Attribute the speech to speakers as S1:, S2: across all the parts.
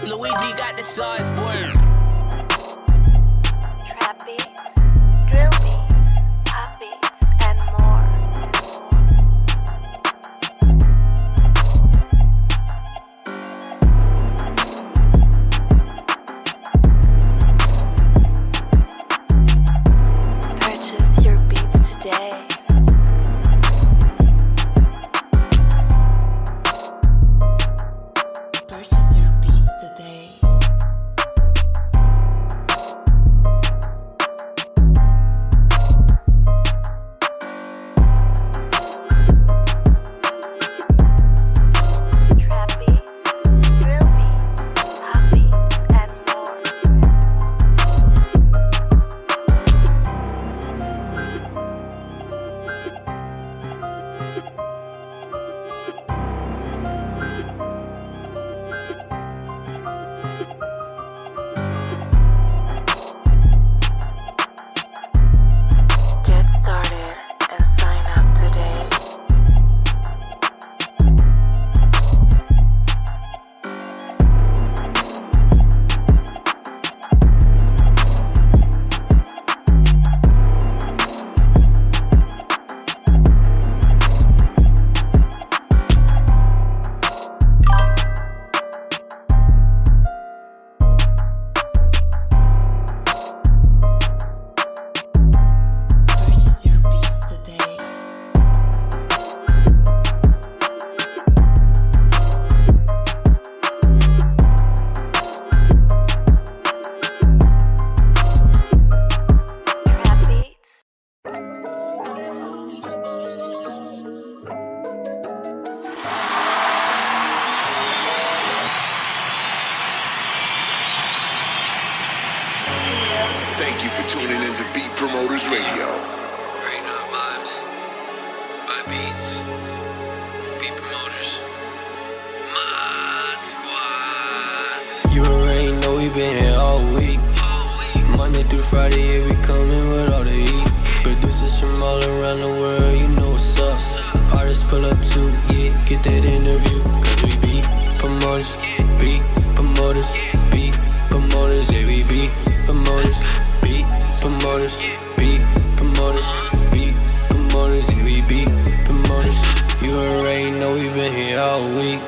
S1: Luigi got the sauce, boy.
S2: Trap beats, drill beats, pop beats, and more. Purchase your beats today.
S3: Purchase your beats today.
S2: Trap beats, drill beats, pop beats, and more. Get started and sign up today.
S3: Purchase your beats today.
S2: Trap beats.
S4: Thank you for tuning in to Beat Promoters Radio.
S5: Right now, vibes. By beats. Beat promoters. Mod Squad. You already know we been here all week. Monday through Friday, yeah, we coming with all the heat. Producers from all around the world, you know what's up. Artists pull up too, yeah, get that interview. Cause we beat promoters, beat promoters, beat promoters, yeah, we beat promoters, beat promoters, beat promoters, beat promoters, yeah, we beat promoters. You already know we been here all week.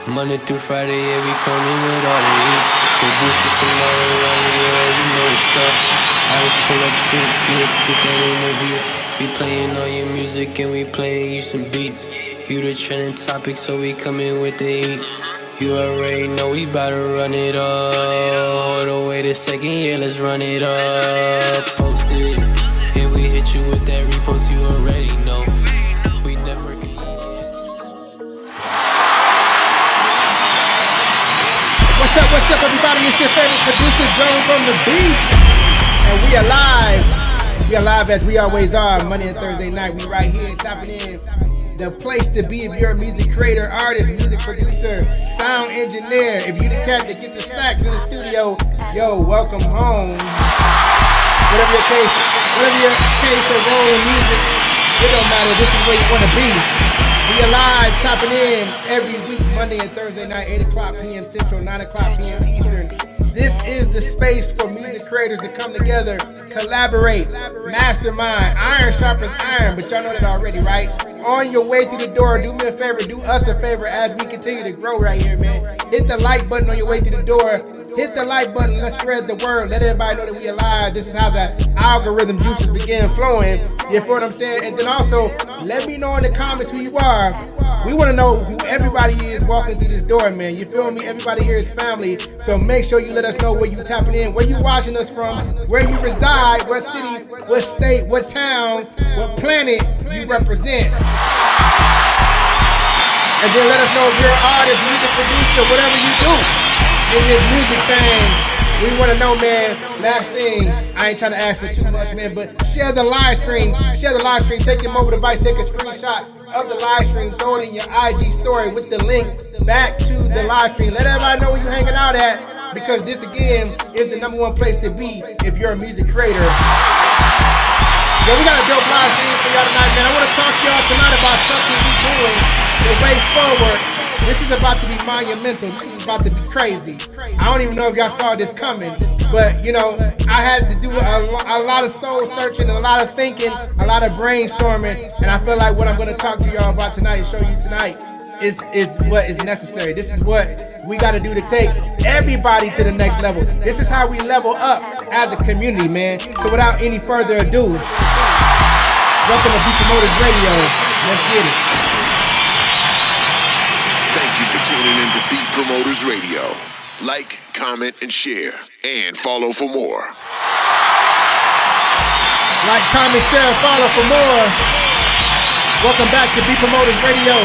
S5: Monday through Friday, yeah, we coming with all the heat. Producers from all around the world, you know what's up. I just pull up too, yeah, get that interview. We playing all your music and we playing you some beats. You the trending topic, so we coming with the heat. You already know we bout to run it up. All the way to second, yeah, let's run it up. Post it, and we hit you with that repost, you already know. We never can eat it.
S6: What's up, everybody? It's your favorite producer, Jones on the beat. And we are live. We are live as we always are. Monday and Thursday night, we right here tapping in. The place to be if you're a music creator, artist, music producer, sound engineer. If you the cat that get the snacks in the studio, yo, welcome home. Whatever your case or role in music, it don't matter. This is where you want to be. We are live, tapping in every week, Monday and Thursday night, 8 o'clock p.m. Central, 9 o'clock p.m. Eastern. This is the space for music creators to come together, collaborate, mastermind, iron sharpens iron, but y'all know that already, right? On your way through the door, do me a favor, do us a favor as we continue to grow right here, man. Hit the like button on your way through the door. Hit the like button, let's spread the word. Let everybody know that we alive. This is how the algorithm juices begin flowing. You feel what I'm saying? And then also, let me know in the comments who you are. We want to know who everybody is walking through this door, man. You feel me? Everybody here is family. So make sure you let us know where you tapping in, where you watching us from, where you reside, what city, what state, what town, what planet you represent. And then let us know if you're an artist, music producer, whatever you do in this music thing. We want to know, man. Last thing, I ain't trying to ask for too much, man, but share the live stream. Share the live stream. Take your mobile device, take a screenshot of the live stream, throw it in your IG story with the link back to the live stream. Let everybody know where you're hanging out at, because this, again, is the #1 place to be if you're a music creator. Yo, we got a dope live stream for y'all tonight, man. I want to talk to y'all tonight about something we're doing the way forward This is about to be monumental. This is about to be crazy. I don't even know if y'all saw this coming, but you know, I had to do a lot of soul searching, a lot of thinking, a lot of brainstorming, and I feel like what I'm going to talk to y'all about tonight and show you tonight is what is necessary. This is what we got to do to take everybody to the next level. This is how we level up as a community, man. So without any further ado, welcome to Beat Promoters Radio. Let's get it.
S4: Thank you for tuning in to Beat Promoters Radio. Like, comment, and share. And follow for more.
S6: Like, comment, share, follow for more. Welcome back to Beat Promoters Radio.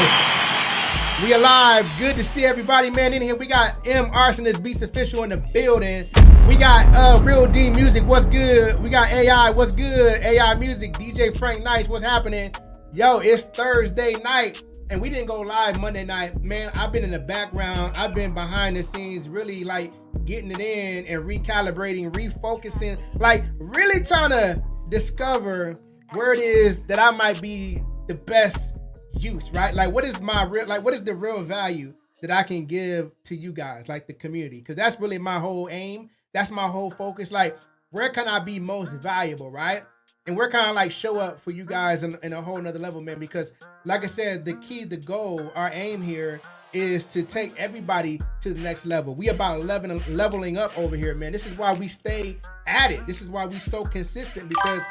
S6: We alive. Good to see everybody, man, in here. We got M. Arsonist Beats Official in the building. We got Real D Music. What's good? We got AI. What's good? AI Music. DJ Frank Nice. What's happening? Yo, it's Thursday night, and we didn't go live Monday night. Man, I've been in the background. I've been behind the scenes, really like getting it in and recalibrating, refocusing, like really trying to discover where it is that I might be the best use, right? Like what is the real value that I can give to you guys, like the community? Because that's really my whole aim. That's my whole focus. Like, where can I be most valuable, right? And we're kind of like show up for you guys in a whole nother level, man. Because like I said, the key, the goal, our aim here is to take everybody to the next level. We about leveling up over here, man. This is why we stay at it. This is why we so consistent, because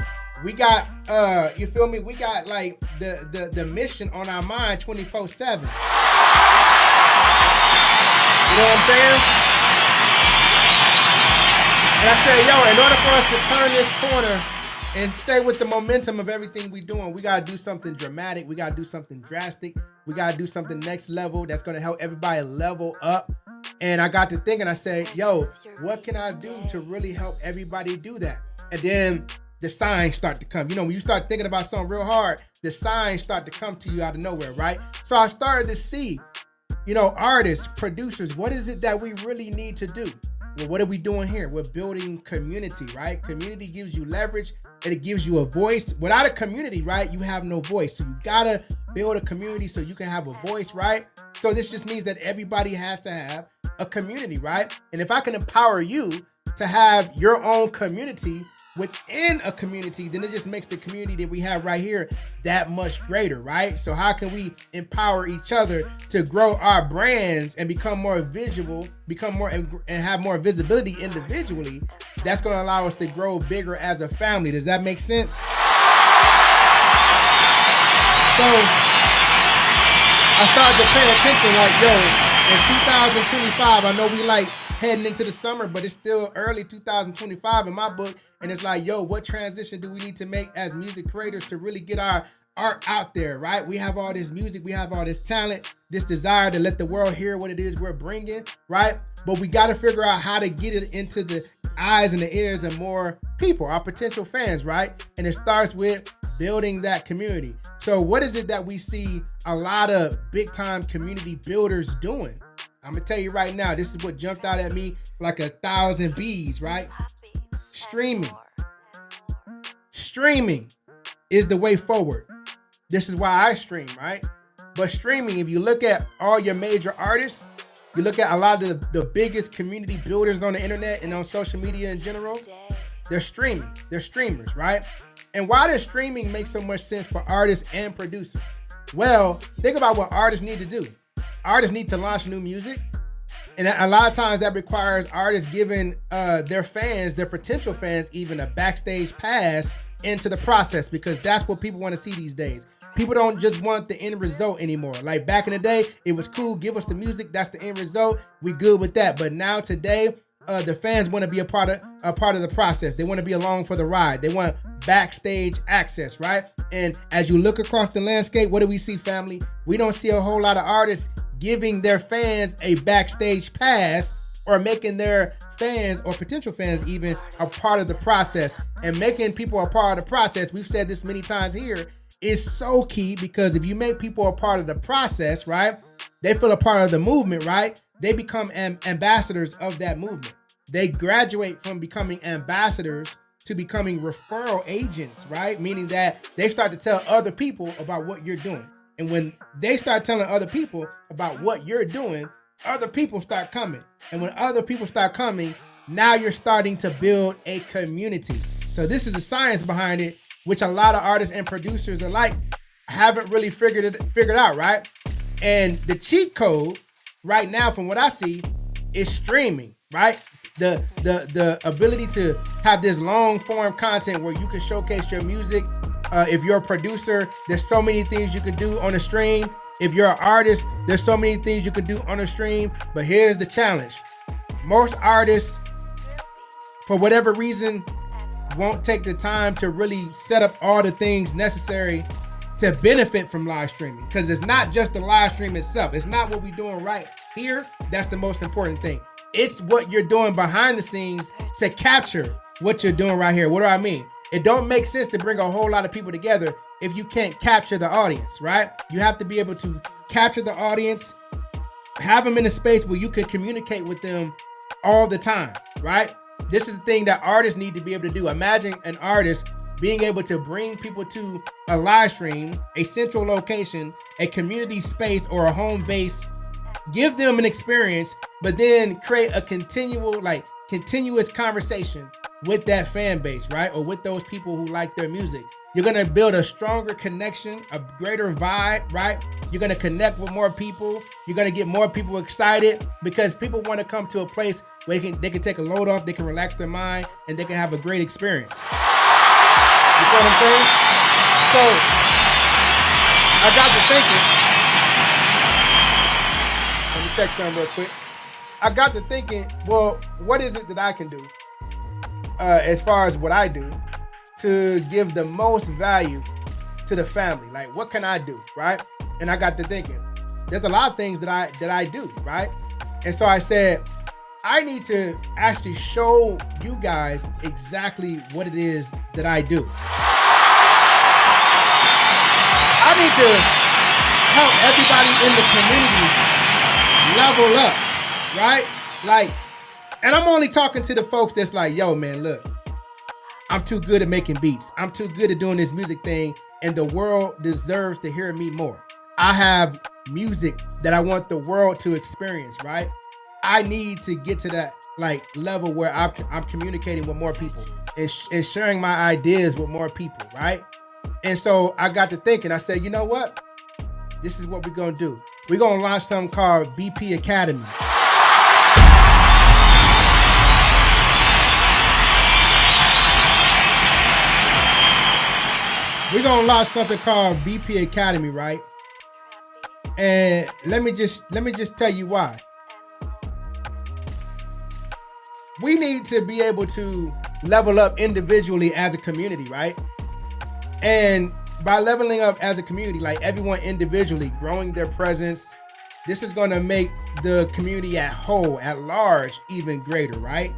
S6: we got, you feel me? We got like the mission on our mind 24/7. You know what I'm saying? And I said, yo, in order for us to turn this corner and stay with the momentum of everything we doing, we gotta do something dramatic. We gotta do something drastic. We gotta do something next level that's gonna help everybody level up. And I got to thinking, I said, yo, what can I do to really help everybody do that? And then the signs start to come. You know, when you start thinking about something real hard, the signs start to come to you out of nowhere, right? So I started to see, you know, artists, producers, what is it that we really need to do? Well, what are we doing here? We're building community, right? Community gives you leverage and it gives you a voice. Without a community, right, you have no voice. So you gotta build a community so you can have a voice, right? So this just means that everybody has to have a community, right? And if I can empower you to have your own community within a community, then it just makes the community that we have right here that much greater, right? So how can we empower each other to grow our brands and become more visual, become more and have more visibility individually? That's going to allow us to grow bigger as a family. Does that make sense? So I started to pay attention, like, yo, in 2025, I know we like heading into the summer, but it's still early 2025 in my book. And it's like, yo, what transition do we need to make as music creators to really get our art out there, right? We have all this music, we have all this talent, this desire to let the world hear what it is we're bringing, right? But we got to figure out how to get it into the eyes and the ears of more people, our potential fans, right? And it starts with building that community. So what is it that we see a lot of big time community builders doing? I'm gonna tell you right now, this is what jumped out at me like 1,000 bees, right? Streaming is the way forward. This is why I stream, right? But streaming, if you look at all your major artists, you look at a lot of the biggest community builders on the internet and on social media in general, they're streaming. They're streamers, right? And why does streaming make so much sense for artists and producers? Well, think about what artists need to do. Artists need to launch new music. And a lot of times that requires artists giving their fans, their potential fans, even a backstage pass into the process, because that's what people want to see these days. People don't just want the end result anymore. Like back in the day, it was cool, give us the music, that's the end result, we good with that. But now today, the fans want to be a part of the process. They want to be along for the ride. They want backstage access, right? And as you look across the landscape, what do we see, family? We don't see a whole lot of artists giving their fans a backstage pass or making their fans or potential fans even a part of the process. And making people a part of the process, we've said this many times here, is so key, because if you make people a part of the process, right, they feel a part of the movement, right? They become ambassadors of that movement. They graduate from becoming ambassadors to becoming referral agents, right? Meaning that they start to tell other people about what you're doing. And when they start telling other people about what you're doing, other people start coming. And when other people start coming, now you're starting to build a community. So this is the science behind it, which a lot of artists and producers alike haven't really figured out, right? And the cheat code right now, from what I see, is streaming, right? The ability to have this long form content where you can showcase your music. If you're a producer, there's so many things you can do on a stream. If you're an artist, there's so many things you can do on a stream. But here's the challenge. Most artists, for whatever reason, won't take the time to really set up all the things necessary to benefit from live streaming. Because it's not just the live stream itself. It's not what we're doing right here. That's the most important thing. It's what you're doing behind the scenes to capture what you're doing right here. What do I mean? It don't make sense to bring a whole lot of people together if you can't capture the audience, right? You have to be able to capture the audience, have them in a space where you can communicate with them all the time, right? This is the thing that artists need to be able to do. Imagine an artist being able to bring people to a live stream, a central location, a community space, or a home base, give them an experience, but then create a continuous conversation with that fan base, right? Or with those people who like their music. You're gonna build a stronger connection, a greater vibe, right? You're gonna connect with more people. You're gonna get more people excited because people wanna come to a place where they can take a load off, they can relax their mind, and they can have a great experience. You know what I'm saying? So, I got to thinking, let me check something real quick. I got to thinking, well, what is it that I can do as far as what I do to give the most value to the family? Like, what can I do, right? And I got to thinking, there's a lot of things that I do, right? And so I said, I need to actually show you guys exactly what it is that I do. I need to help everybody in the community level up, right? Like, and I'm only talking to the folks that's like, yo, man, look, I'm too good at making beats. I'm too good at doing this music thing, and the world deserves to hear me more. I have music that I want the world to experience, right? I need to get to that like level where I'm communicating with more people and sharing my ideas with more people, right? And so I got to thinking, I said, you know what? This is what we're gonna do. We're gonna launch something called BP Academy. We're gonna launch something called BP Academy, right? And let me just tell you why. We need to be able to level up individually as a community, right? And by leveling up as a community, like everyone individually growing their presence, this is gonna make the community at whole, at large, even greater, right?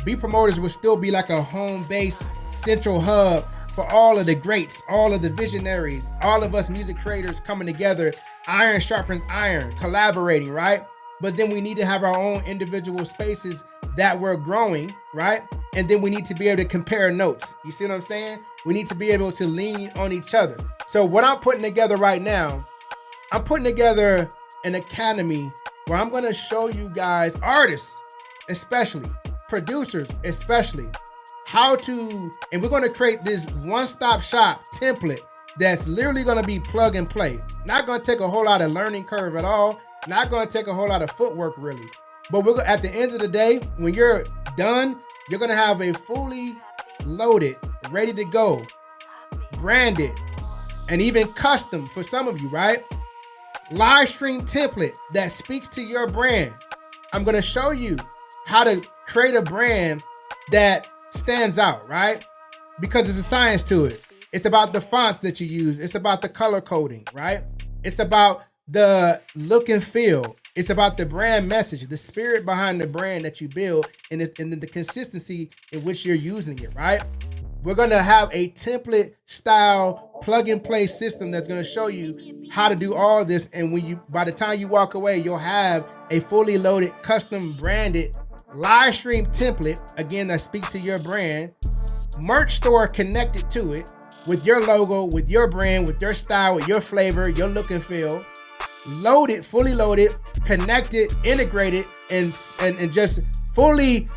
S6: B Promoters will still be like a home base, central hub for all of the greats, all of the visionaries, all of us music creators coming together, iron sharpens iron, collaborating, right? But then we need to have our own individual spaces that we're growing, right? And then we need to be able to compare notes. You see what I'm saying? We need to be able to lean on each other. So what I'm putting together right now, I'm putting together an academy where I'm gonna show you guys, artists especially, producers especially, how to, and we're gonna create this one-stop shop template that's literally gonna be plug and play. Not gonna take a whole lot of learning curve at all. Not gonna take a whole lot of footwork really. But we're at the end of the day, when you're done, you're gonna have a fully loaded, ready to go, branded, and even custom for some of you, right? Live stream template that speaks to your brand. I'm gonna show you how to create a brand that stands out, right? Because there's a science to it. It's about the fonts that you use. It's about the color coding, right? It's about the look and feel. It's about the brand message, the spirit behind the brand that you build, and the consistency in which you're using it, right? We're gonna have a template style plug and play system that's gonna show you how to do all this. And by the time you walk away, you'll have a fully loaded, custom branded live stream template, again, that speaks to your brand, merch store connected to it, with your logo, with your brand, with your style, with your flavor, your look and feel. Loaded, fully loaded, connected, integrated, and just fully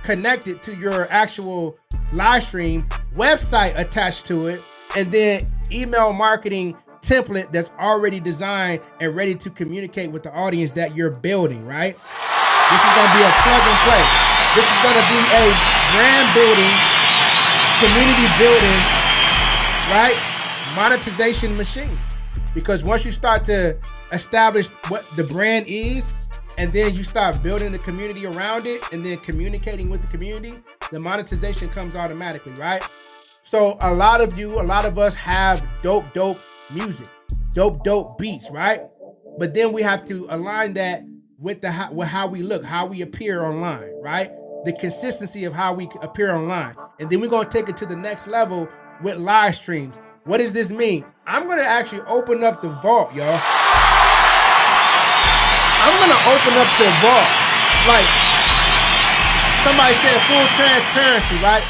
S6: connected to your actual live stream, website attached to it, and then email marketing template that's already designed and ready to communicate with the audience that you're building, right? This is gonna be a plug and play. This is gonna be a brand building, community building, right? Monetization machine. Because once you start to establish what the brand is, and then you start building the community around it, and then communicating with the community, the monetization comes automatically, right? So a lot of us have dope music, dope beats, right? But then we have to align that with how we look, how we appear online, right? The consistency of how we appear online. And then we're gonna take it to the next level with live streams. What does this mean? I'm gonna actually open up the vault, y'all. I'm gonna open up the vault. Like somebody said, full transparency, right?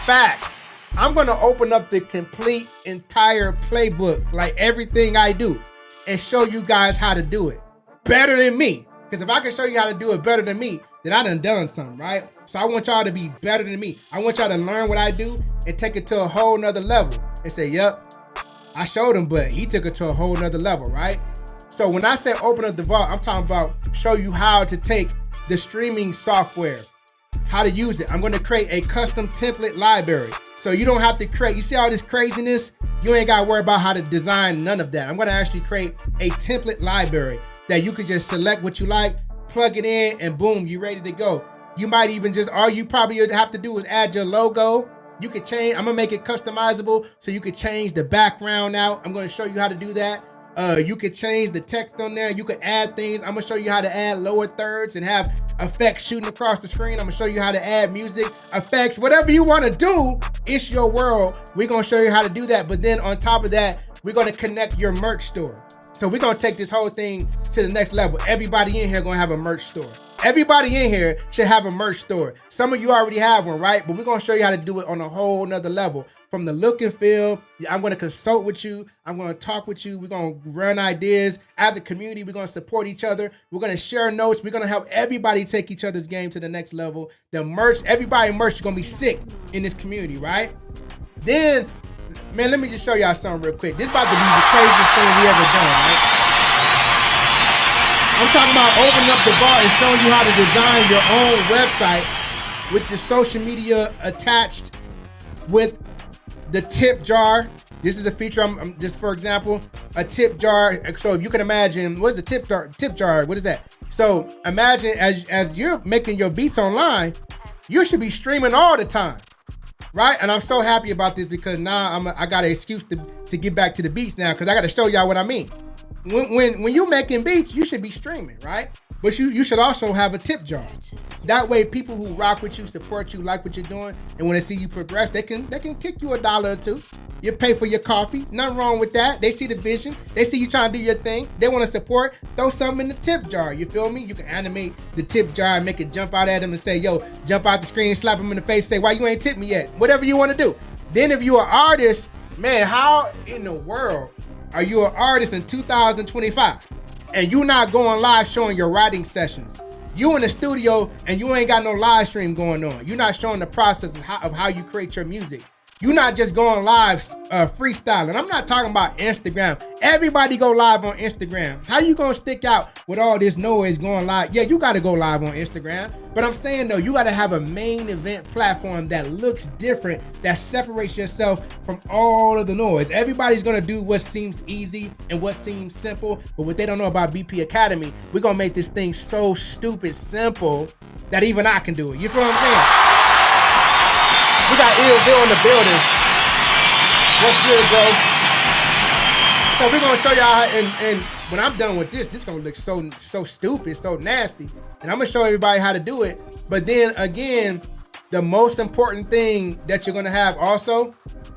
S6: Facts. I'm gonna open up the complete entire playbook, like everything I do, and show you guys how to do it better than me. Because if I can show you how to do it better than me, then I done something, right? So I want y'all to be better than me. I want y'all to learn what I do and take it to a whole nother level and say, yep, I showed him, but he took it to a whole nother level, right? So when I say open up the vault, I'm talking about show you how to take the streaming software, how to use it. I'm gonna create a custom template library. So you don't have to create, you see all this craziness? You ain't gotta worry about how to design none of that. I'm gonna actually create a template library that you can just select what you like, plug it in, and boom, you're ready to go. You might even just, all you probably have to do is add your logo. You could change, I'm gonna make it customizable so you could change the background out. I'm gonna show you how to do that. You could change the text on there. You could add things. I'm gonna show you how to add lower thirds and have effects shooting across the screen. I'm gonna show you how to add music, effects, whatever you wanna do, it's your world. We're gonna show you how to do that. But then on top of that, we're gonna connect your merch store. So we're gonna take this whole thing to the next level. Everybody in here gonna have a merch store. Everybody in here should have a merch store. Some of you already have one, right? But we're gonna show you how to do it on a whole nother level. From the look and feel, I'm gonna consult with you. I'm gonna talk with you. We're gonna run ideas. As a community, we're gonna support each other. We're gonna share notes. We're gonna help everybody take each other's game to the next level. The merch, everybody merch is gonna be sick in this community, right? Then, man, let me just show y'all something real quick. This is about to be the craziest thing we ever done, right? I'm talking about opening up the vault and showing you how to design your own website with your social media attached with the tip jar. This is a feature, I'm just for example, a tip jar. So you can imagine, what is a tip jar? Tip jar, what is that? So imagine as you're making your beats online, you should be streaming all the time, right? And I'm so happy about this because now I got an excuse to get back to the beats now, because I got to show y'all what I mean. When you're making beats, you should be streaming, right? But you should also have a tip jar. That way, people who rock with you, support you, like what you're doing, and when they see you progress, they can kick you $1 or $2. You pay for your coffee. Nothing wrong with that. They see the vision. They see you trying to do your thing. They want to support. Throw something in the tip jar. You feel me? You can animate the tip jar and make it jump out at them and say, yo, jump out the screen, slap them in the face, say, why you ain't tipped me yet? Whatever you want to do. Then if you're an artist, man, how in the world are you an artist in 2025 and you not going live showing your writing sessions? You in the studio and you ain't got no live stream going on. You're not showing the process of how you create your music. You're not just going live freestyling. I'm not talking about Instagram. Everybody go live on Instagram. How you gonna stick out with all this noise going live? Yeah, you gotta go live on Instagram. But I'm saying though, you gotta have a main event platform that looks different, that separates yourself from all of the noise. Everybody's gonna do what seems easy and what seems simple, but what they don't know about BP Academy, we're gonna make this thing so stupid simple that even I can do it. You feel what I'm saying? We got Ill Bill in the building. What's good, bro? So we're gonna show y'all, and when I'm done with this gonna look so stupid, so nasty. And I'm gonna show everybody how to do it. But then again, the most important thing that you're gonna have also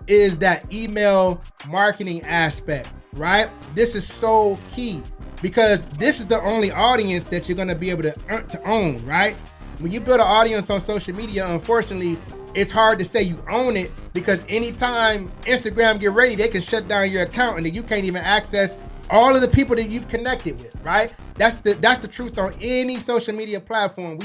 S6: is that email marketing aspect, right? This is so key because this is the only audience that you're gonna be able to own, right? When you build an audience on social media, unfortunately, it's hard to say you own it because anytime Instagram get ready, they can shut down your account and then you can't even access all of the people that you've connected with, right? That's the truth on any social media platform.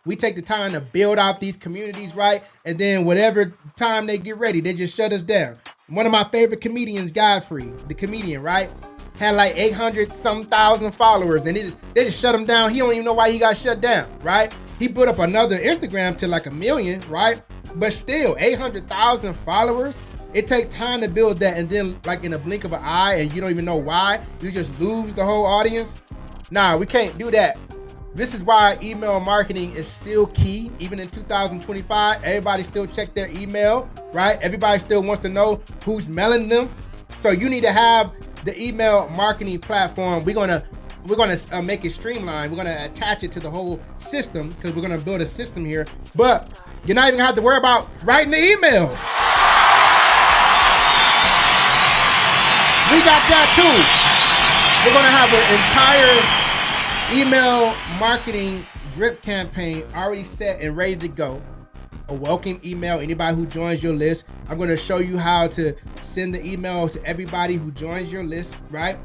S6: We take the time to build out these communities, right? And then whatever time they get ready, they just shut us down. One of my favorite comedians, Godfrey, the comedian, right? Had like 800-some-thousand followers and they just shut him down. He don't even know why he got shut down, right? He put up another Instagram to like 1 million, right? But still, 800,000 followers. It takes time to build that, and then like in a blink of an eye, and you don't even know why, you just lose the whole audience. Nah, we can't do that. This is why email marketing is still key, even in 2025. Everybody still check their email, right? Everybody still wants to know who's mailing them. So you need to have the email marketing platform. We're gonna make it streamlined. We're gonna attach it to the whole system because we're gonna build a system here. But you're not even gonna have to worry about writing the emails. We got that too. We're gonna have an entire email marketing drip campaign already set and ready to go. A welcome email, anybody who joins your list. I'm gonna show you how to send the emails to everybody who joins your list, right?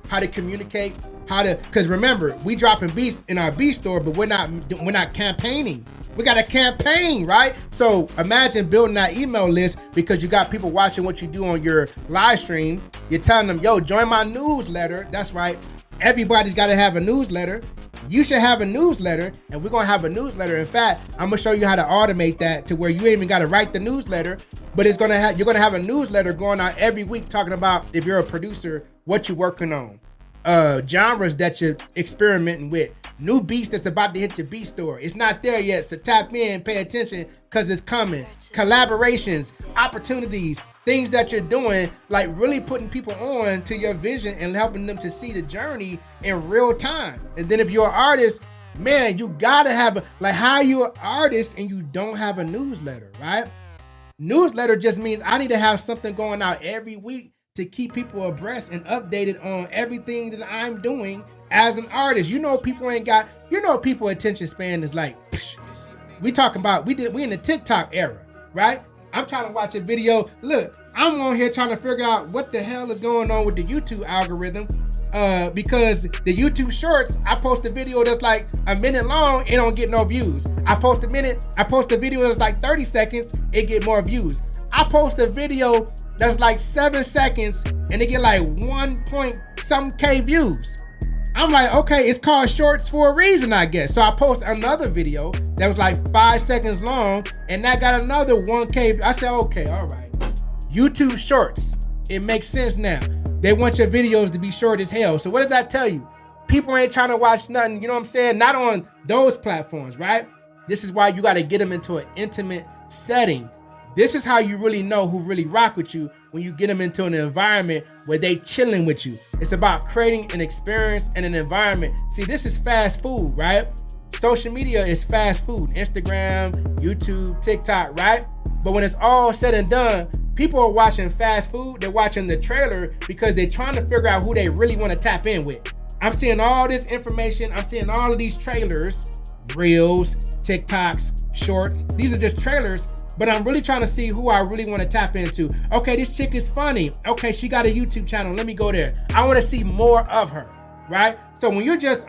S6: How to communicate, because remember, we dropping beats in our beat store, but we're not campaigning. We got a campaign, right? So imagine building that email list because you got people watching what you do on your live stream. You're telling them, yo, join my newsletter. That's right. Everybody's got to have a newsletter. You should have a newsletter, and we're going to have a newsletter. In fact, I'm going to show you how to automate that to where you ain't even got to write the newsletter, but you're going to have a newsletter going out every week talking about, if you're a producer, what you're working on. Genres that you're experimenting with, new beats that's about to hit your beat store. It's not there yet, so tap in, pay attention, because it's coming. Collaborations, opportunities, things that you're doing, like really putting people on to your vision and helping them to see the journey in real time. And then if you're an artist, man, you gotta have how you an artist and you don't have a newsletter, right? Newsletter just means I need to have something going out every week to keep people abreast and updated on everything that I'm doing as an artist. People people attention span is like, psh. We in the TikTok era, right? I'm trying to watch a video. Look, I'm on here trying to figure out what the hell is going on with the YouTube algorithm. Because the YouTube shorts, I post a video that's like a minute long, it don't get no views. I post a video that's like 30 seconds, it get more views. I post a video that's like 7 seconds and they get like 1.some K views. I'm like, okay, it's called shorts for a reason, I guess. So I post another video that was like 5 seconds long and that got another 1K. I said, okay, all right. YouTube shorts, it makes sense now. They want your videos to be short as hell. So what does that tell you? People ain't trying to watch nothing, you know what I'm saying? Not on those platforms, right? This is why you got to get them into an intimate setting. This is how you really know who really rock with you, when you get them into an environment where they chilling with you. It's about creating an experience and an environment. See, this is fast food, right? Social media is fast food. Instagram, YouTube, TikTok, right? But when it's all said and done, people are watching fast food. They're watching the trailer because they're trying to figure out who they really want to tap in with. I'm seeing all this information. I'm seeing all of these trailers, reels, TikToks, shorts. These are just trailers, but I'm really trying to see who I really want to tap into. Okay, this chick is funny. Okay, she got a YouTube channel. Let me go there. I want to see more of her, right? So when you're just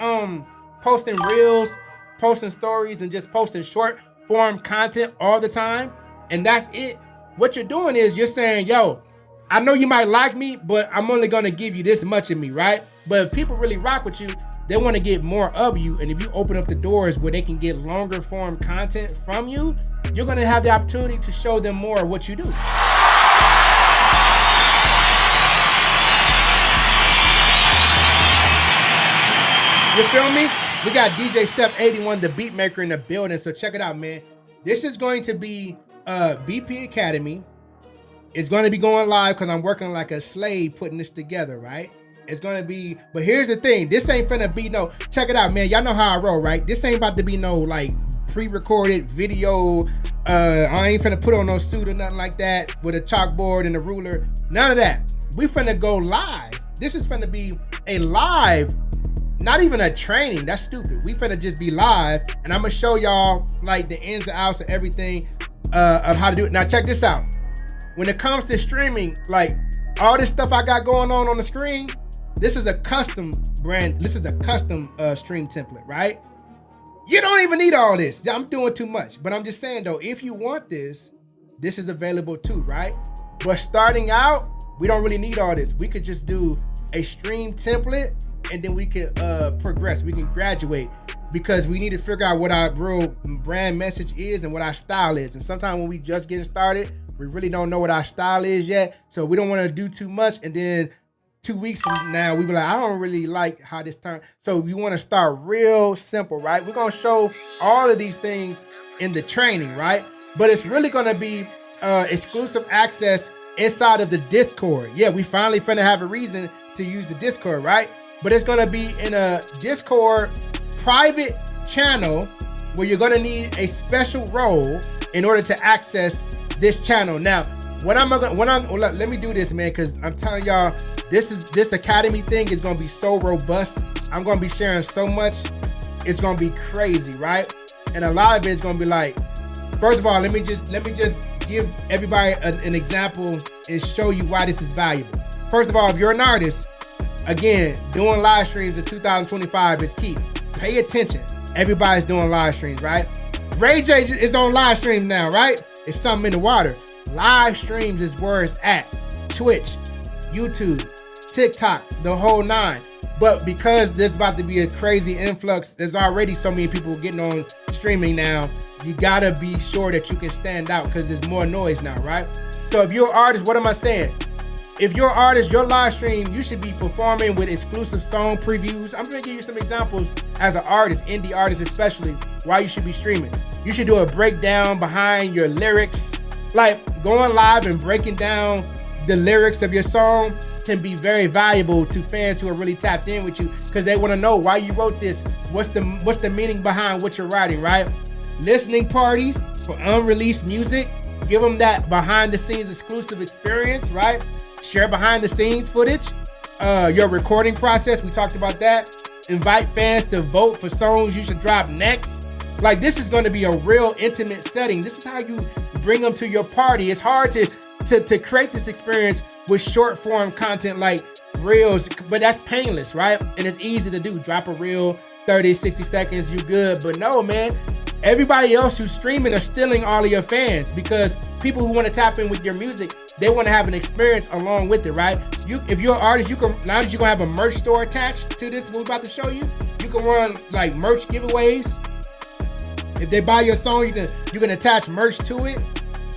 S6: posting reels, posting stories, and just posting short form content all the time, and that's it, what you're doing is you're saying, yo, I know you might like me, but I'm only gonna give you this much of me, right? But if people really rock with you, they want to get more of you. And if you open up the doors where they can get longer form content from you, you're gonna have the opportunity to show them more of what you do. You feel me? We got DJ Step 81, the beat maker, in the building. So check it out, man. This is going to be BP Academy. It's going to be going live because I'm working like a slave putting this together, right? It's going to be, but here's the thing. This ain't finna be no, check it out, man. Y'all know how I roll, right? This ain't about to be no like pre-recorded video. I ain't finna put on no suit or nothing like that with a chalkboard and a ruler. None of that. We finna go live. This is finna be a live, not even a training. That's stupid. We finna just be live, and I'm gonna show y'all like the ins and outs of everything. of how to do it. Now check this out. When it comes to streaming, like all this stuff I got going on the screen, this is a custom brand. This is a custom stream template, right? You don't even need all this. I'm doing too much, but I'm just saying though, if you want this, this is available too, right? But starting out, we don't really need all this. We could just do a stream template and then we could progress. We can graduate because we need to figure out what our real brand message is and what our style is. And sometimes when we just getting started, we really don't know what our style is yet. So we don't want to do too much. And then 2 weeks from now, we be like, I don't really like how this turned. So we want to start real simple, right? We're going to show all of these things in the training, right? But it's really going to be exclusive access inside of the Discord. Yeah, we finally finna have a reason to use the Discord, right? But it's going to be in a Discord private channel where you're going to need a special role in order to access this channel. Now, let me do this, man, because I'm telling y'all, this academy thing is going to be so robust. I'm going to be sharing so much. It's going to be crazy, right? And a lot of it is going to be like, first of all, let me just give everybody an example and show you why this is valuable. First of all, if you're an artist, again, doing live streams in 2025 is key. Pay attention. Everybody's doing live streams, right? Ray J is on live streams now, right? It's something in the water. Live streams is where it's at. Twitch, YouTube, TikTok, the whole nine. But because there's about to be a crazy influx, there's already so many people getting on streaming now, you gotta be sure that you can stand out because there's more noise now, right? So if you're an artist, what am I saying? If you're an artist, your live stream, you should be performing with exclusive song previews. I'm gonna give you some examples as an artist, indie artist especially, why you should be streaming. You should do a breakdown behind your lyrics. Like going live and breaking down the lyrics of your song can be very valuable to fans who are really tapped in with you because they want to know why you wrote this. What's the meaning behind what you're writing, right? Listening parties for unreleased music. Give them that behind the scenes exclusive experience, right? Share behind the scenes footage. Your recording process, we talked about that. Invite fans to vote for songs you should drop next. Like this is going to be a real intimate setting. This is how you bring them to your party. It's hard to create this experience with short form content like reels, but that's painless, right? And it's easy to do. Drop a reel, 30, 60 seconds, you good. But no, man, everybody else who's streaming are stealing all of your fans because people who want to tap in with your music, they want to have an experience along with it, right? If you're an artist, you can, now that you're gonna have a merch store attached to this, what we're about to show you, you can run like merch giveaways. If they buy your song, you can attach merch to it.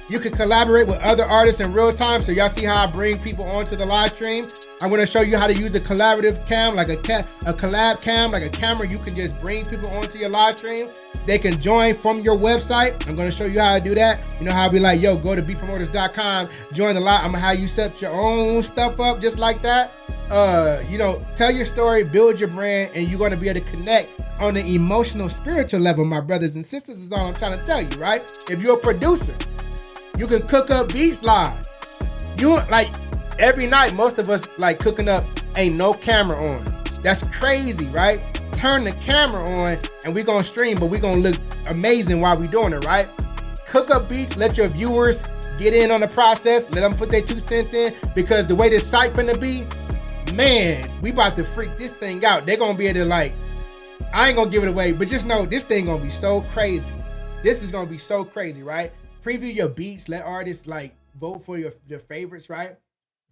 S6: You can collaborate with other artists in real time. So y'all see how I bring people onto the live stream. I'm gonna show you how to use a collaborative cam, like a collab cam, like a camera. You can just bring people onto your live stream. They can join from your website. I'm gonna show you how to do that. You know how I'll be like, yo, go to beatpromoters.com, join the live. I'm gonna have you set your own stuff up just like that. Tell your story, build your brand, and you're gonna be able to connect on the emotional, spiritual level, my brothers and sisters, is all I'm trying to tell you, right? If you're a producer, you can cook up beats live. You like every night, most of us like cooking up, ain't no camera on. That's crazy, right? Turn the camera on and we're gonna stream, but we're gonna look amazing while we're doing it, right? Cook up beats, let your viewers get in on the process, let them put their 2 cents in, because the way this site finna be, man, we about to freak this thing out. They're gonna be able to like, I ain't gonna give it away, but just know this thing gonna be so crazy. This is gonna be so crazy, right? Preview your beats, let artists like vote for your favorites, right?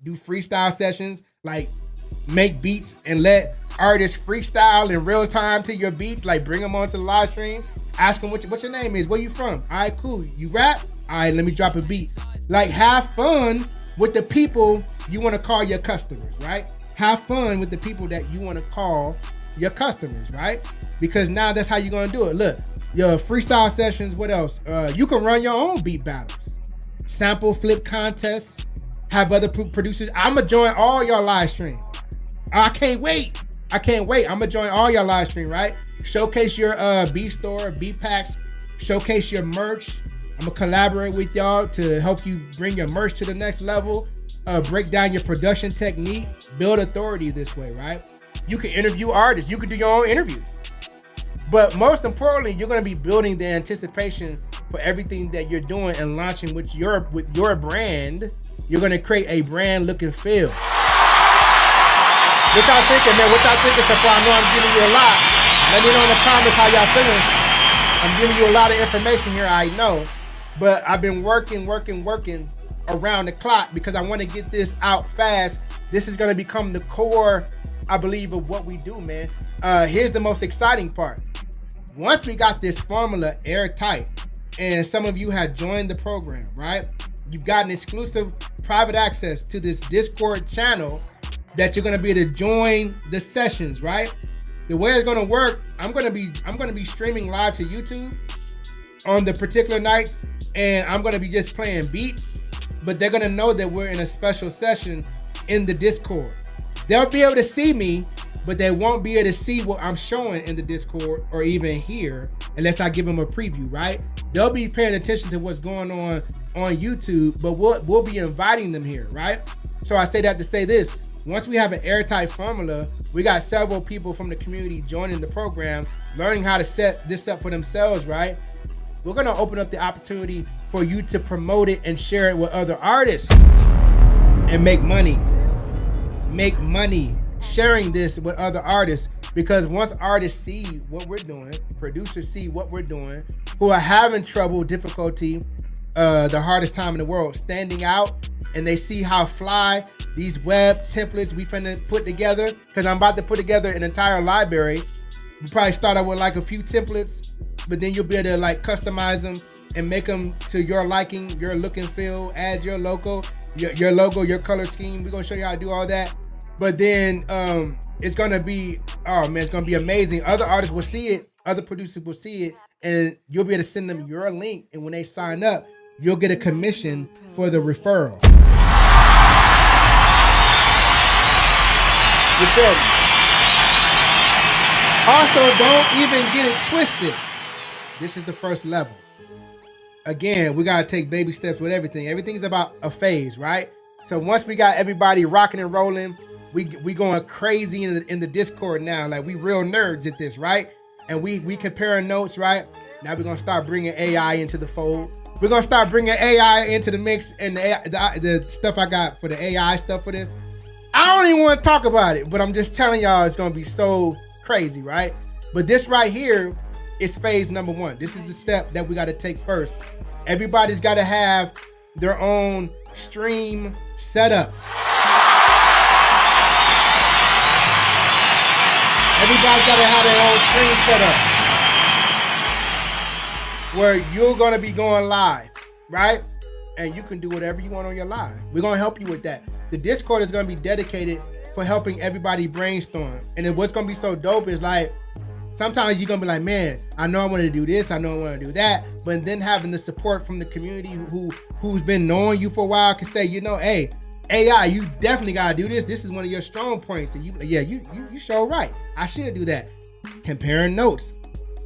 S6: Do freestyle sessions, like make beats and let artists freestyle in real time to your beats, like bring them onto the live stream. Ask them what your name is, where you from? All right, cool. You rap? All right, let me drop a beat. Like have fun with the people you want to call your customers, right? Have fun with the people that you want to call your customers, right? Because now that's how you're gonna do it. Look, your freestyle sessions, what else? You can run your own beat battles, sample flip contests, have other producers. I'ma join all y'all live stream. I can't wait. I'm gonna join all y'all live stream, right? Showcase your beat store, beat packs, showcase your merch. I'm gonna collaborate with y'all to help you bring your merch to the next level, break down your production technique, build authority this way, right? You can interview artists. You can do your own interviews. But most importantly, you're going to be building the anticipation for everything that you're doing and launching with your brand. You're gonna create a brand look and feel. What y'all thinking, man? What y'all thinking so far? I know I'm giving you a lot. Let me know in the comments how y'all feeling. I'm giving you a lot of information here, I know. But I've been working around the clock because I want to get this out fast. This is going to become the core, I believe, of what we do, man. Here's the most exciting part. Once we got this formula airtight, and some of you have joined the program, right? You've gotten exclusive private access to this Discord channel that you're going to be able to join the sessions, right? The way it's going to work, I'm going to be streaming live to YouTube on the particular nights, and I'm going to be just playing beats, but they're going to know that we're in a special session in the Discord. They'll be able to see me, but they won't be able to see what I'm showing in the Discord or even here unless I give them a preview, right? They'll be paying attention to what's going on YouTube, but we'll be inviting them here, right? So I say that to say this. Once we have an airtight formula, we got several people from the community joining the program, learning how to set this up for themselves, right? We're gonna open up the opportunity for you to promote it and share it with other artists and make money. Make money sharing this with other artists, because once artists see what we're doing, producers see what we're doing, who are having trouble, difficulty, the hardest time in the world, standing out, and they see how fly these web templates we finna put together, because I'm about to put together an entire library. We probably start out with like a few templates, but then you'll be able to like customize them and make them to your liking, your look and feel, add your logo, your color scheme. We're gonna show you how to do all that. But then it's gonna be, oh man, it's gonna be amazing. Other artists will see it, other producers will see it, and you'll be able to send them your link, and when they sign up, you'll get a commission for the referral. You feel me? Also, don't even get it twisted. This is the first level. Again, we gotta take baby steps with everything. Everything's about a phase, right? So once we got everybody rocking and rolling, we going crazy in the Discord now. Like, we real nerds at this, right? And we comparing notes, right? Now we're gonna start bringing AI into the fold. We're gonna start bringing AI into the mix, and the stuff I got for the AI stuff for this. I don't even want to talk about it, but I'm just telling y'all it's gonna be so crazy, right? But this right here is phase number one. This is the step that we got to take first. Everybody's got to have their own stream setup. Everybody's got to have their own stream setup where you're going to be going live, right? And you can do whatever you want on your live. We're going to help you with that. The Discord is going to be dedicated for helping everybody brainstorm. And then what's going to be so dope is like, sometimes you're going to be like, man, I know I want to do this, I know I want to do that. But then having the support from the community who's been knowing you for a while can say, you know, hey, AI, you definitely got to do this. This is one of your strong points. And you show right. I should do that. Comparing notes.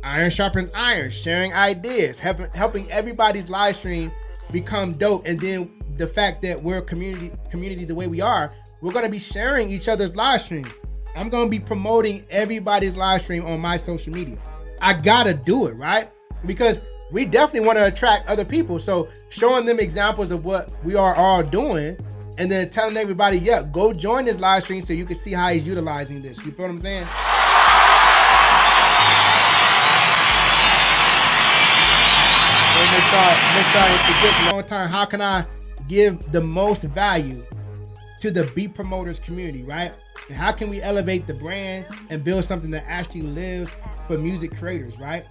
S6: Iron sharpens iron. Sharing ideas. Helping everybody's live stream become dope. And then the fact that we're a community the way we are, we're going to be sharing each other's live streams. I'm going to be promoting everybody's live stream on my social media. I got to do it, right? Because we definitely want to attract other people. So showing them examples of what we are all doing, and then telling everybody, yeah, go join this live stream so you can see how he's utilizing this. You feel what I'm saying? Make sure I ain't forgetting a long time. How can I give the most value to the beat promoters community, right? And how can we elevate the brand and build something that actually lives for music creators, right?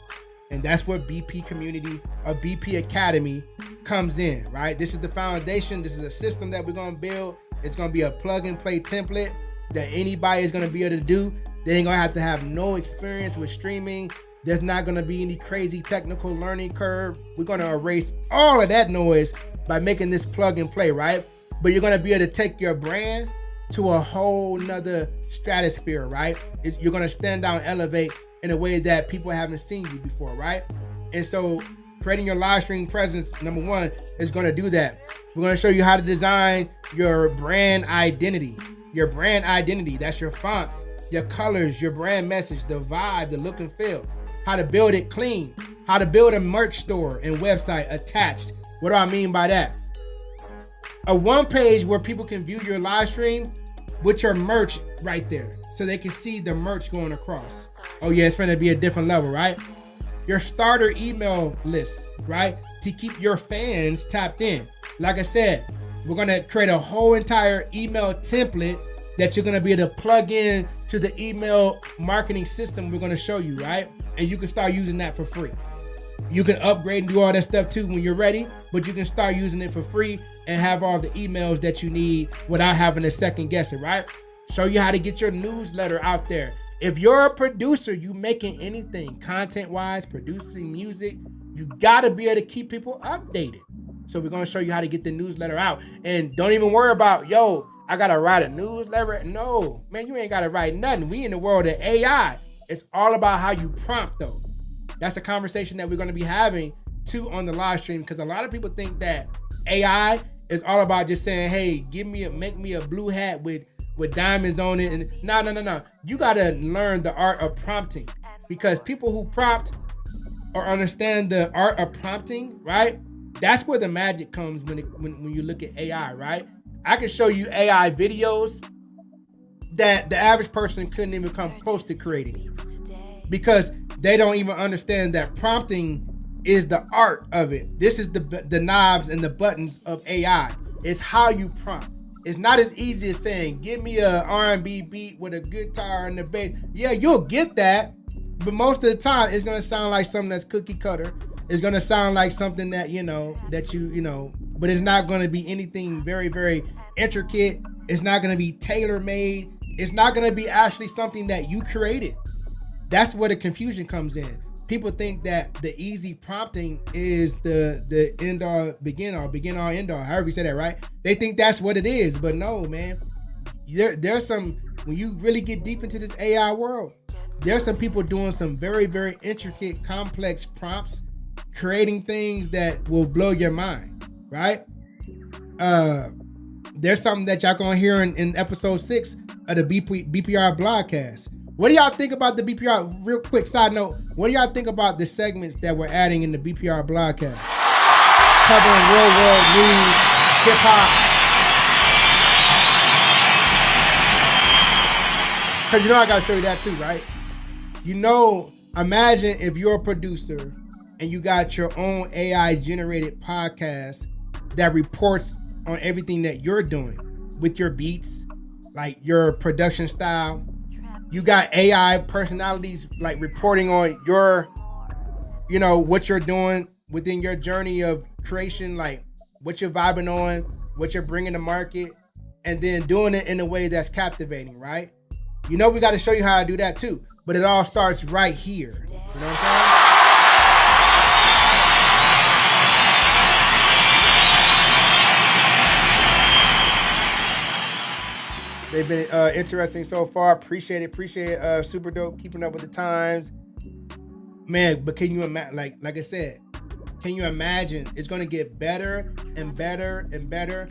S6: And that's where BP community or BP Academy comes in, right? This is the foundation. This is a system that we're going to build. It's going to be a plug and play template that anybody is going to be able to do. They ain't going to have no experience with streaming. There's not going to be any crazy technical learning curve. We're going to erase all of that noise by making this plug and play, right? But you're going to be able to take your brand to a whole nother stratosphere, right? You're going to stand out and elevate in a way that people haven't seen you before, right? And so creating your live stream presence, number one, is going to do that. We're going to show you how to design your brand identity. Your brand identity, that's your fonts, your colors, your brand message, the vibe, the look and feel, how to build it clean, how to build a merch store and website attached. What do I mean by that? A one page where people can view your live stream with your merch right there, so they can see the merch going across. Oh yeah, it's gonna be a different level, right? Your starter email list, right? To keep your fans tapped in. Like I said, we're gonna create a whole entire email template that you're gonna be able to plug in to the email marketing system we're gonna show you, right? And you can start using that for free. You can upgrade and do all that stuff too when you're ready, but you can start using it for free and have all the emails that you need without having to second guess it, right? Show you how to get your newsletter out there. If you're a producer, you making anything content-wise, producing music, you gotta be able to keep people updated. So we're gonna show you how to get the newsletter out. And don't even worry about, yo, I gotta write a newsletter. No, man, you ain't gotta write nothing. We in the world of AI. It's all about how you prompt though. That's a conversation that we're gonna be having too on the live stream, because a lot of people think that AI is all about just saying, hey, make me a blue hat with diamonds on it. And no. You gotta learn the art of prompting, because people who prompt or understand the art of prompting, right? That's where the magic comes when you look at AI, right? I can show you AI videos that the average person couldn't even come close to creating, because they don't even understand that prompting is the art of it. This is the knobs and the buttons of AI. It's how you prompt. It's not as easy as saying, give me a R&B beat with a guitar and the bass. Yeah, you'll get that, but most of the time it's gonna sound like something that's cookie cutter. It's gonna sound like something that, but it's not gonna be anything very, very intricate. It's not gonna be tailor-made. It's not gonna be actually something that you created. That's where the confusion comes in. People think that the easy prompting is the end all, begin all, end all, however you say that, right? They think that's what it is, but no, man. There's some, when you really get deep into this AI world, there's some people doing some very, very intricate, complex prompts, creating things that will blow your mind, right? There's something that y'all gonna hear in episode 6 of the BPR blogcast. What do y'all think about the BPR? Real quick side note, what do y'all think about the segments that we're adding in the BPR blogcast? Covering real world news, hip hop. Because I gotta show you that too, right? Imagine if you're a producer and you got your own AI generated podcast that reports on everything that you're doing with your beats, like your production style. You got AI personalities like reporting on your, what you're doing within your journey of creation, like what you're vibing on, what you're bringing to market, and then doing it in a way that's captivating, right? We got to show you how to do that too, but it all starts right here. You know what I'm saying? They've been interesting so far. Appreciate it. Super dope. Keeping up with the times, man. But can you imagine? Like I said, can you imagine? It's gonna get better and better and better.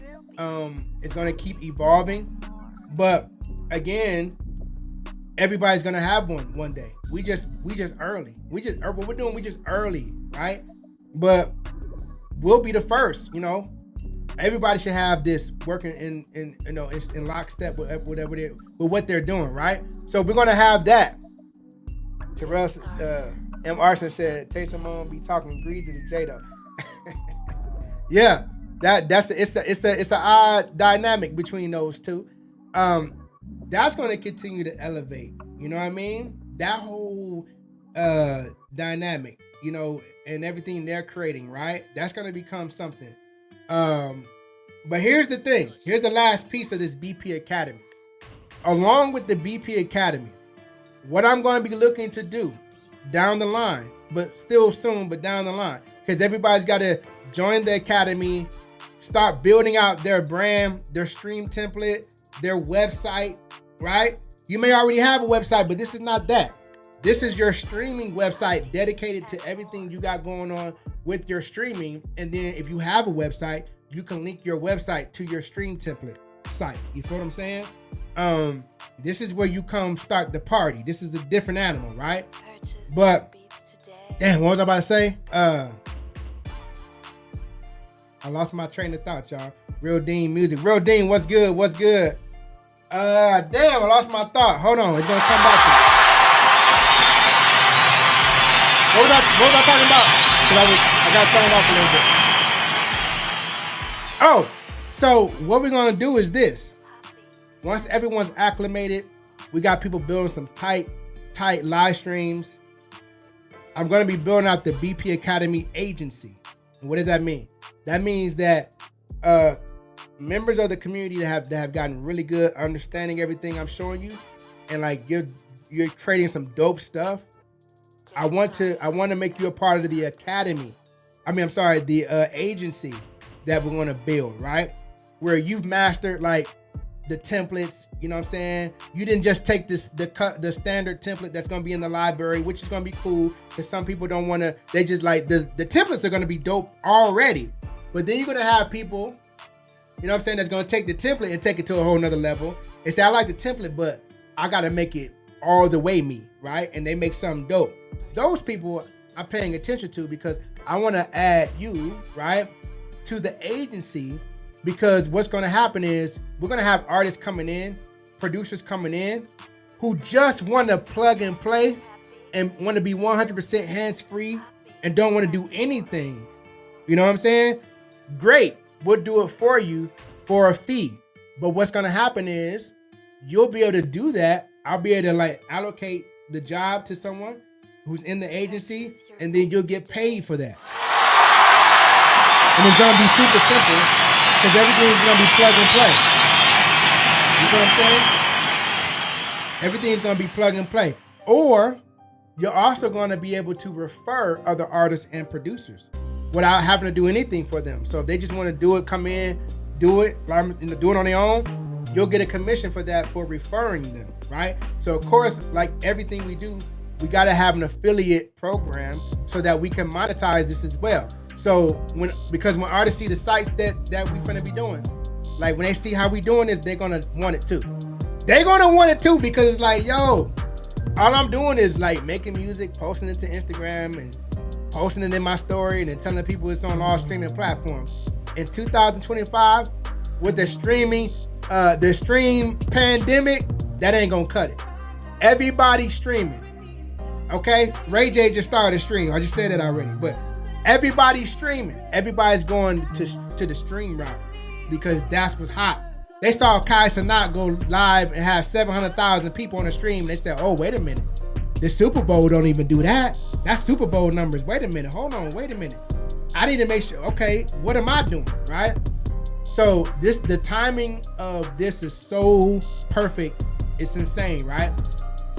S6: It's gonna keep evolving. But again, everybody's gonna have one day. We just early. What we're doing. We just early, right? But we'll be the first. Everybody should have this working in lockstep with what they're doing, right? So we're gonna have that. Terrell M. Arson said, Taysom on be talking greasy to Jada. Yeah, it's an odd dynamic between those two. That's gonna continue to elevate. You know what I mean? That whole dynamic, and everything they're creating, right? That's gonna become something. But here's the thing. Here's the last piece of this BP Academy. Along with the BP Academy, what I'm going to be looking to do down the line, but still soon, but down the line, because everybody's got to join the Academy, start building out their brand, their stream template, their website, right? You may already have a website, but this is not that. This is your streaming website dedicated to everything you got going on with your streaming. And then if you have a website, you can link your website to your stream template site. You feel what I'm saying? This is where you come start the party. This is a different animal, right? But Damn, what was I about to say? I lost my train of thought, y'all. Real Dean music. Real Dean, what's good? What's good? Damn, I lost my thought. Hold on, it's gonna come back to me. What was I talking about? Because I got turned off a little bit. Oh, so what we're gonna do is this. Once everyone's acclimated, we got people building some tight live streams. I'm gonna be building out the BP Academy agency. And what does that mean? That means that members of the community that have gotten really good understanding everything I'm showing you, and like you're creating some dope stuff. I want to make you a part of the academy. The agency that we're gonna build, right? Where you've mastered like the templates, you know what I'm saying? You didn't just take the standard template that's gonna be in the library, which is gonna be cool because some people don't wanna, they just like the templates are gonna be dope already. But then you're gonna have people, you know what I'm saying, that's gonna take the template and take it to a whole nother level. They say, I like the template, but I gotta make it all the way me, right? And they make something dope. Those people I'm paying attention to because I wanna add you, right, to the agency. Because what's going to happen is we're going to have artists coming in, producers coming in, who just want to plug and play and want to be 100% hands-free and don't want to do anything. You know what I'm saying? Great. We'll do it for you for a fee. But what's going to happen is you'll be able to do that. I'll be able to like allocate the job to someone who's in the agency, and then you'll get paid for that. And it's going to be super simple. Because everything is going to be plug and play. You know what I'm saying? Everything is going to be plug and play. Or you're also going to be able to refer other artists and producers without having to do anything for them. So if they just want to do it, come in, do it on their own, you'll get a commission for that for referring them, right? So of course, like everything we do, we got to have an affiliate program so that we can monetize this as well. So when artists see the sites that we finna be doing, like when they see how we doing this, they're gonna want it too. They're gonna want it too because it's like, yo, all I'm doing is like making music, posting it to Instagram and posting it in my story and then telling people it's on all streaming platforms. In 2025, with the stream pandemic, that ain't gonna cut it. Everybody's streaming, okay? Ray J just started a stream. I just said that already, but everybody's streaming. Everybody's going to the stream route because that's what's hot. They saw Kai Cenat go live and have 700,000 people on the stream. They said, oh, wait a minute. The Super Bowl don't even do that. That's Super Bowl numbers. Wait a minute. Hold on. Wait a minute. I need to make sure, okay, what am I doing, right? So the timing of this is so perfect. It's insane, right?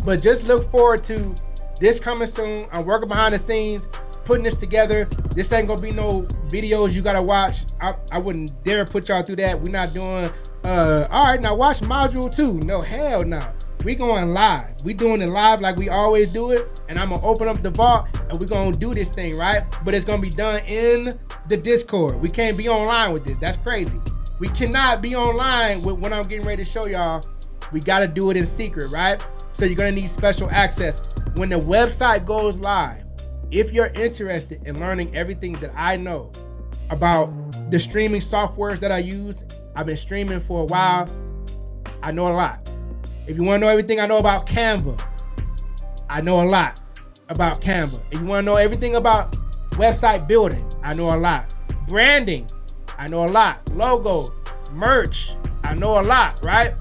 S6: But just look forward to this coming soon. I'm working behind the scenes, putting this together. This ain't gonna be no videos you gotta watch. I wouldn't dare put y'all through that. We're not doing all right, now watch module 2. No, hell no. We going live. We doing it live like we always do it, and I'm gonna open up the vault and we're gonna do this thing, right? But it's gonna be done in the Discord. We can't be online with this. That's crazy. We cannot be online with what I'm getting ready to show y'all. We gotta do it in secret, right? So you're gonna need special access. When the website goes live, if you're interested in learning everything that I know about the streaming softwares that I use, I've been streaming for a while. I know a lot. If you want to know everything I know about Canva, I know a lot about Canva. If you want to know everything about website building, I know a lot. Branding, I know a lot. Logo, merch, I know a lot, right?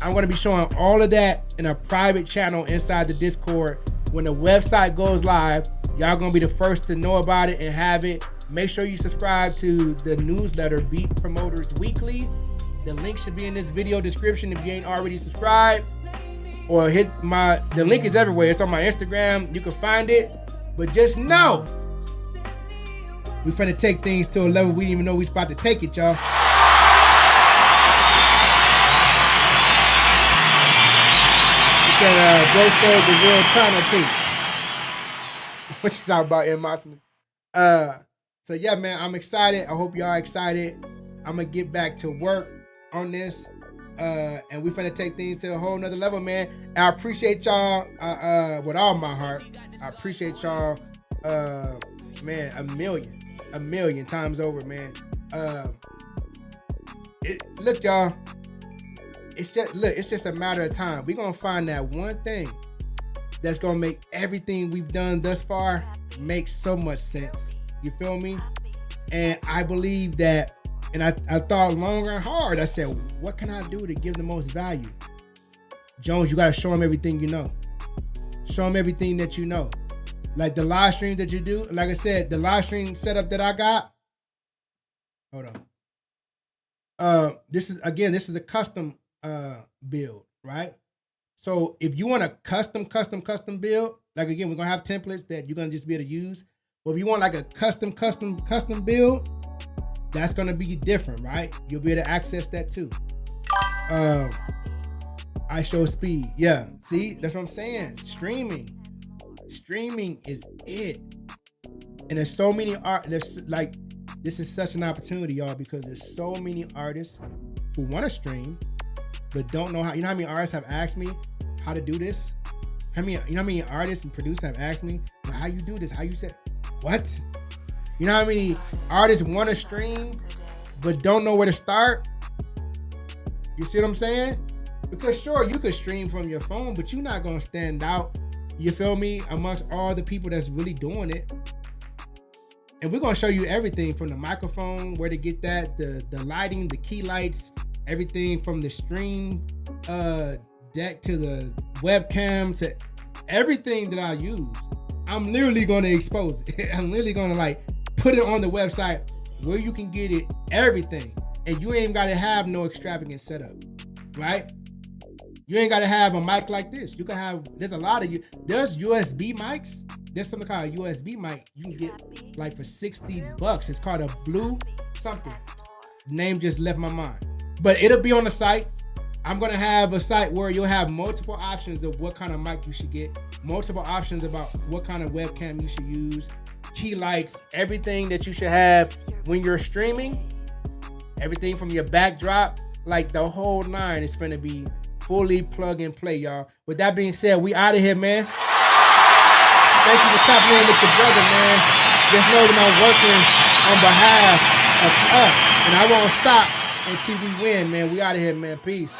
S6: I'm going to be showing all of that in a private channel inside the Discord. When the website goes live, y'all gonna be the first to know about it and have it. Make sure you subscribe to the newsletter, Beat Promoters Weekly. The link should be in this video description if you ain't already subscribed. Or the link is everywhere. It's on my Instagram. You can find it. But just know, we finna take things to a level we didn't even know we was about to take it, y'all. Bro showed the real China too. What you talking about, in Martin? So yeah, man, I'm excited. I hope y'all excited. I'm gonna get back to work on this, and we finna take things to a whole nother level, man. And I appreciate y'all with all my heart. I appreciate y'all man, a million times over, man. Look, y'all. It's just a matter of time. We're gonna find that one thing that's gonna make everything we've done thus far make so much sense. You feel me? And I believe that, and I thought long and hard. I said, what can I do to give the most value? Jones, you gotta show them everything you know. Show them everything that you know. Like the live stream that you do. Like I said, the live stream setup that I got. Hold on. This is a custom build, right? So if you want a custom build, like again, we're gonna have templates that you're gonna just be able to use. But if you want like a custom build, that's gonna be different, right? You'll be able to access that too. I show speed. Yeah, see, that's what I'm saying. Streaming is it. And there's so many this is such an opportunity, y'all, because there's so many artists who want to stream but don't know how. You know how many artists have asked me how to do this? You know how many artists and producers have asked me how you do this? How you say what? You know how many artists want to stream but don't know where to start? You see what I'm saying? Because sure, you could stream from your phone, but you're not gonna stand out, you feel me, amongst all the people that's really doing it. And we're gonna show you everything from the microphone, where to get that, the lighting, the key lights, everything from the stream deck to the webcam to everything that I use. I'm literally gonna expose it. I'm literally gonna like put it on the website where you can get it, everything. And you ain't gotta have no extravagant setup, right? You ain't gotta have a mic like this. You can have, there's there's USB mics. There's something called a USB mic you can get like for $60. It's called a blue something. Name just left my mind. But it'll be on the site. I'm gonna have a site where you'll have multiple options of what kind of mic you should get, multiple options about what kind of webcam you should use, key lights, everything that you should have when you're streaming, everything from your backdrop, like the whole nine is gonna be fully plug and play, y'all. With that being said, we out of here, man. Thank you for tapping in with your brother, man. Just know that I'm working on behalf of us, and I won't stop until we win, man. We out of here, man. Peace.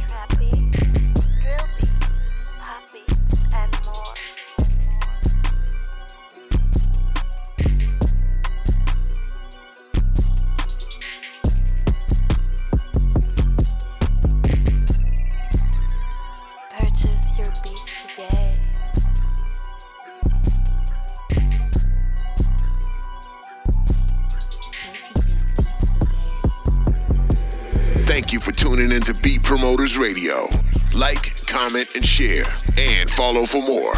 S2: Trap beats, drill beats, pop beats, and more. Purchase your beats today.
S3: Purchase your beats today.
S4: Thank you for tuning in to Beat Promoters Radio. Like, comment, and share, and follow for more.